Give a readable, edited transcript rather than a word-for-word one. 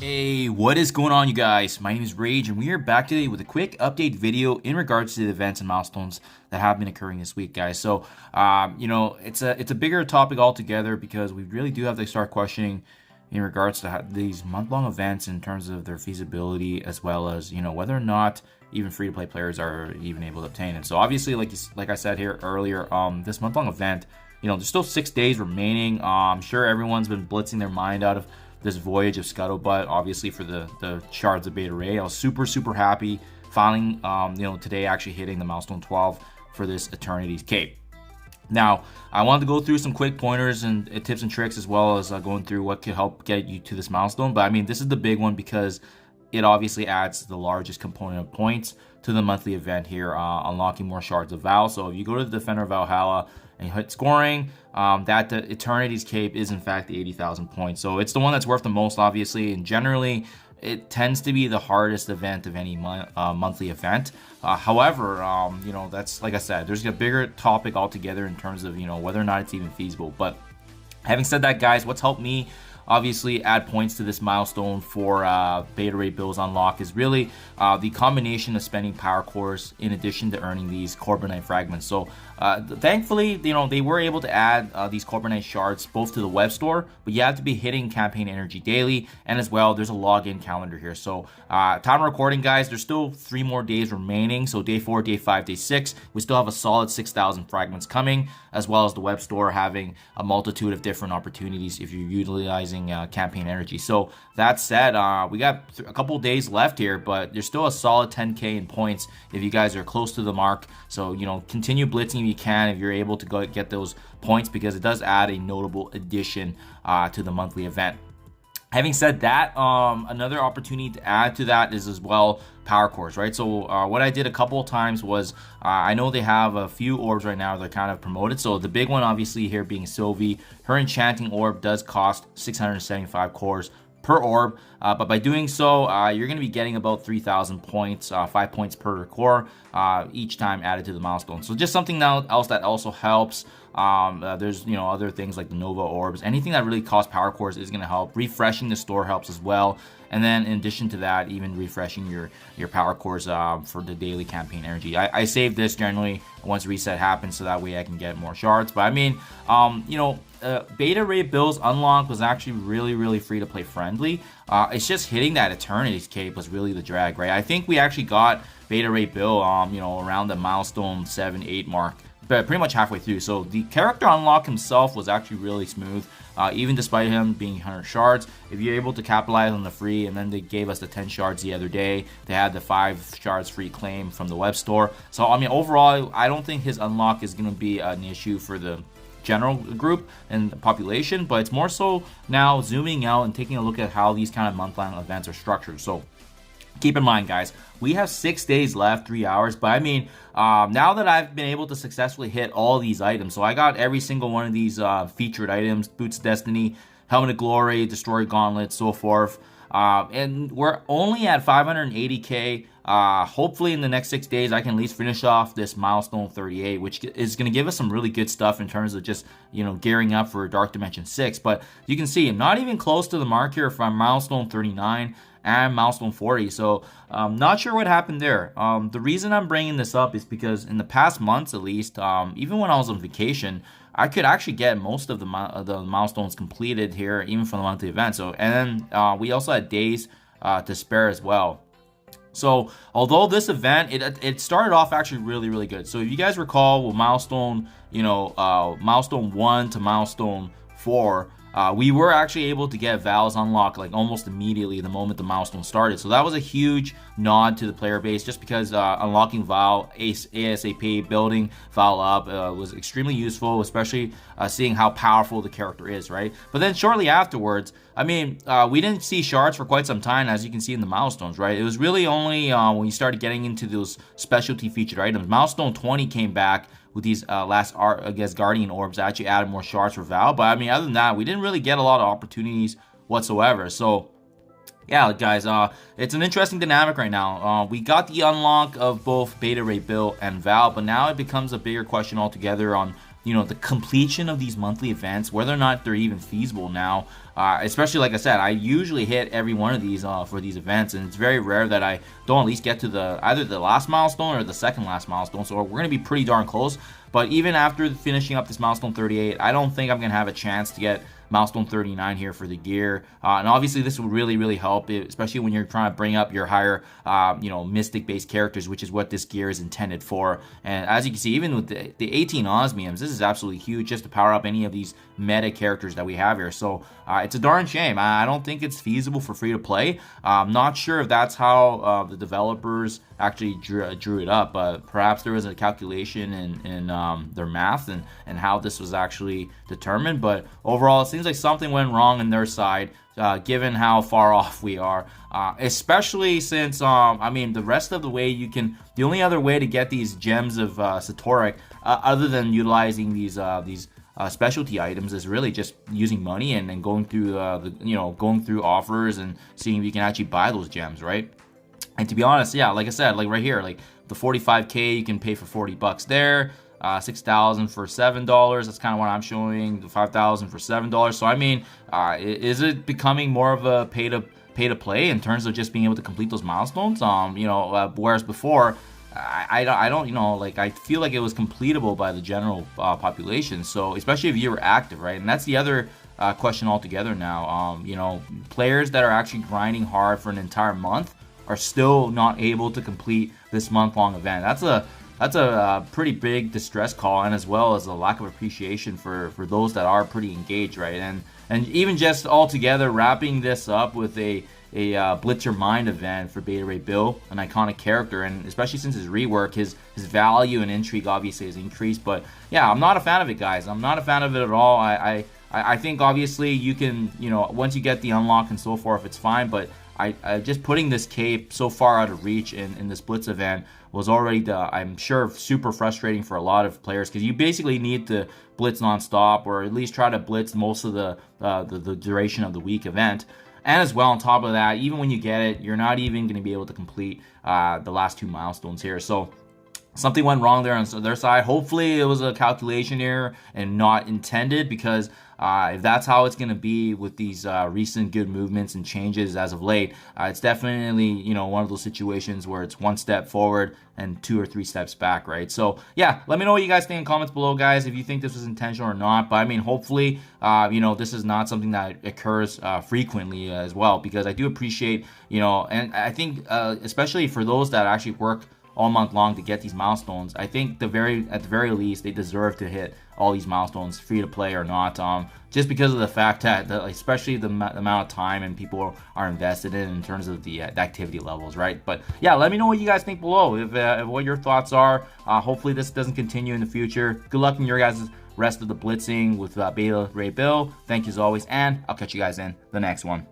Hey, what is going on, you guys? My name is Rayge, and we are back today with a quick update video in regards to the events and milestones that have been occurring this week, guys. So, it's a bigger topic altogether because we really do have to start questioning in regards to these month-long events in terms of their feasibility, as well as whether or not even free-to-play players are even able to obtain it. So, obviously, like I said here earlier, this month-long event, there's still 6 days remaining. I'm sure everyone's been blitzing their mind out of this voyage of Scuttlebutt, obviously, for the shards of Beta Ray. I was super happy finally, today actually hitting the milestone 12 for this Eternity's Cape. Now, I wanted to go through some quick pointers and tips and tricks, as well as going through what could help get you to this milestone. But I mean, this is the big one because it obviously adds the largest component of points to the monthly event here, unlocking more shards of Val. So if you go to the Defender of Valhalla and you hit scoring, the Eternity's Cape is in fact the 80,000 points. So it's the one that's worth the most, obviously, and generally it tends to be the hardest event of any monthly event. However, that's, like I said, there's a bigger topic altogether in terms of whether or not it's even feasible. But having said that, guys, what's helped me obviously add points to this milestone for Beta Ray Bill's unlock is really the combination of spending power cores in addition to earning these Corbinite fragments. So thankfully, they were able to add these Corbinite shards both to the web store, but you have to be hitting campaign energy daily, and as well there's a login calendar here. So time of recording, guys, there's still 3 more days remaining. So day 4, day 5, day 6, we still have a solid 6,000 fragments coming, as well as the web store having a multitude of different opportunities if you're utilizing campaign energy. So that said, we got a couple days left here, but there's still a solid 10k in points if you guys are close to the mark. So continue blitzing if you can, if you're able to go get those points, because it does add a notable addition to the monthly event. Having said that, another opportunity to add to that is as well power cores, right? So what I did a couple of times was, I know they have a few orbs right now that are kind of promoted. So the big one obviously here being Sylvie. Her enchanting orb does cost 675 cores per orb, but by doing so, you're going to be getting about 3,000 points, 5 points per core each time added to the milestone. So just something else that also helps. There's other things like the Nova orbs. Anything that really costs power cores is going to help. Refreshing the store helps as well. And then in addition to that, even refreshing your power cores for the daily campaign energy. I save this generally once reset happens, so that way I can get more shards. But I mean, Beta Ray Bill's unlock was actually really free to play friendly. It's just hitting that Eternity's Cape was really the drag, right? I think we actually got Beta Ray Bill around the milestone 7-8 mark, but pretty much halfway through. So the character unlock himself was actually really smooth, even despite him being 100 shards. If you're able to capitalize on the free, and then they gave us the 10 shards the other day, they had the 5 shards free claim from the web store. So I mean, overall, I don't think his unlock is going to be an issue for the general group and the population, but it's more so now zooming out and taking a look at how these kind of month-long events are structured. So keep in mind, guys, we have 6 days left, 3 hours. But I mean, now that I've been able to successfully hit all these items, so I got every single one of these featured items: Boots of Destiny, Helmet of Glory, Destroy Gauntlet, so forth. And we're only at 580k. Hopefully in the next 6 days I can at least finish off this milestone 38, which is going to give us some really good stuff in terms of just gearing up for Dark Dimension 6. But you can see I'm not even close to the mark here from milestone 39 and milestone 40. So not sure what happened there. The reason I'm bringing this up is because in the past months, at least, even when I was on vacation, I could actually get most of the milestones completed here, even for the monthly event. So, and then we also had days to spare as well. So although this event, it started off actually really good. So if you guys recall, with milestone milestone 1 to milestone 4, we were actually able to get Val's unlock like almost immediately the moment the milestone started. So that was a huge nod to the player base, just because unlocking Val ASAP, building Val up was extremely useful, especially seeing how powerful the character is, right? But then shortly afterwards, I mean, we didn't see shards for quite some time, as you can see in the milestones, right? It was really only when you started getting into those specialty featured items. Milestone 20 came back with these last Guardian orbs that actually added more shards for Val. But I mean, other than that, we didn't really get a lot of opportunities whatsoever. So yeah, guys, it's an interesting dynamic right now. We got the unlock of both Beta Ray Bill and Val, but now it becomes a bigger question altogether on you know, the completion of these monthly events, whether or not they're even feasible now. Especially, like I said, I usually hit every one of these for these events, and it's very rare that I don't at least get to either the last milestone or the second last milestone. So we're going to be pretty darn close. But even after finishing up this milestone 38, I don't think I'm going to have a chance to get milestone 39 here for the gear. And obviously this would really help, especially when you're trying to bring up your higher, you know, mystic based characters, which is what this gear is intended for. And as you can see, even with the 18 osmiums, this is absolutely huge just to power up any of these meta characters that we have here. So it's a darn shame. I don't think it's feasible for free to play. I'm not sure if that's how the developers actually drew it up, but perhaps there was a calculation in their math and how this was actually determined. But overall, it seems like something went wrong on their side, given how far off we are, especially since I mean, the rest of the way the only other way to get these gems of Satoric, other than utilizing these specialty items, is really just using money and then going through going through offers and seeing if you can actually buy those gems, right? And to be honest, yeah, like I said, like right here, like the 45k you can pay for 40 bucks there, 6,000 for $7. That's kind of what I'm showing. The 5,000 for $7. So I mean, is it becoming more of a pay to play in terms of just being able to complete those milestones? Whereas before, I don't, you know, like I feel like it was completable by the general population. So especially if you were active, right? And that's the other question altogether now. You know, players that are actually grinding hard for an entire month are still not able to complete this month-long event. That's a pretty big distress call, and as well as a lack of appreciation for those that are pretty engaged, right? And even just altogether wrapping this up with a Blitz Your Mind event for Beta Ray Bill, an iconic character, and especially since his rework, his value and intrigue obviously has increased. But yeah, I'm not a fan of it, guys. I'm not a fan of it at all. I think obviously you can, you know, once you get the unlock and so forth, it's fine, but I just putting this cape so far out of reach in this Blitz event was already, I'm sure, super frustrating for a lot of players, because you basically need to blitz nonstop, or at least try to blitz most of the duration of the week event. And as well, on top of that, even when you get it, you're not even going to be able to complete the last two milestones here. So something went wrong there on their side. Hopefully it was a calculation error and not intended, because if that's how it's going to be with these recent good movements and changes as of late, it's definitely, you know, one of those situations where it's one step forward and 2 or 3 steps back, right? So yeah, let me know what you guys think in comments below, guys, if you think this was intentional or not. But I mean, hopefully, you know, this is not something that occurs frequently as well, because I do appreciate, you know, and I think especially for those that actually work all month long to get these milestones, I think at the very least they deserve to hit all these milestones, free to play or not, just because of the fact that especially the amount of time and people are invested in terms of the activity levels, right? But yeah, let me know what you guys think below, if what your thoughts are. Hopefully this doesn't continue in the future. Good luck in your guys' rest of the blitzing with Beta Ray Bill. Thank you as always, and I'll catch you guys in the next one.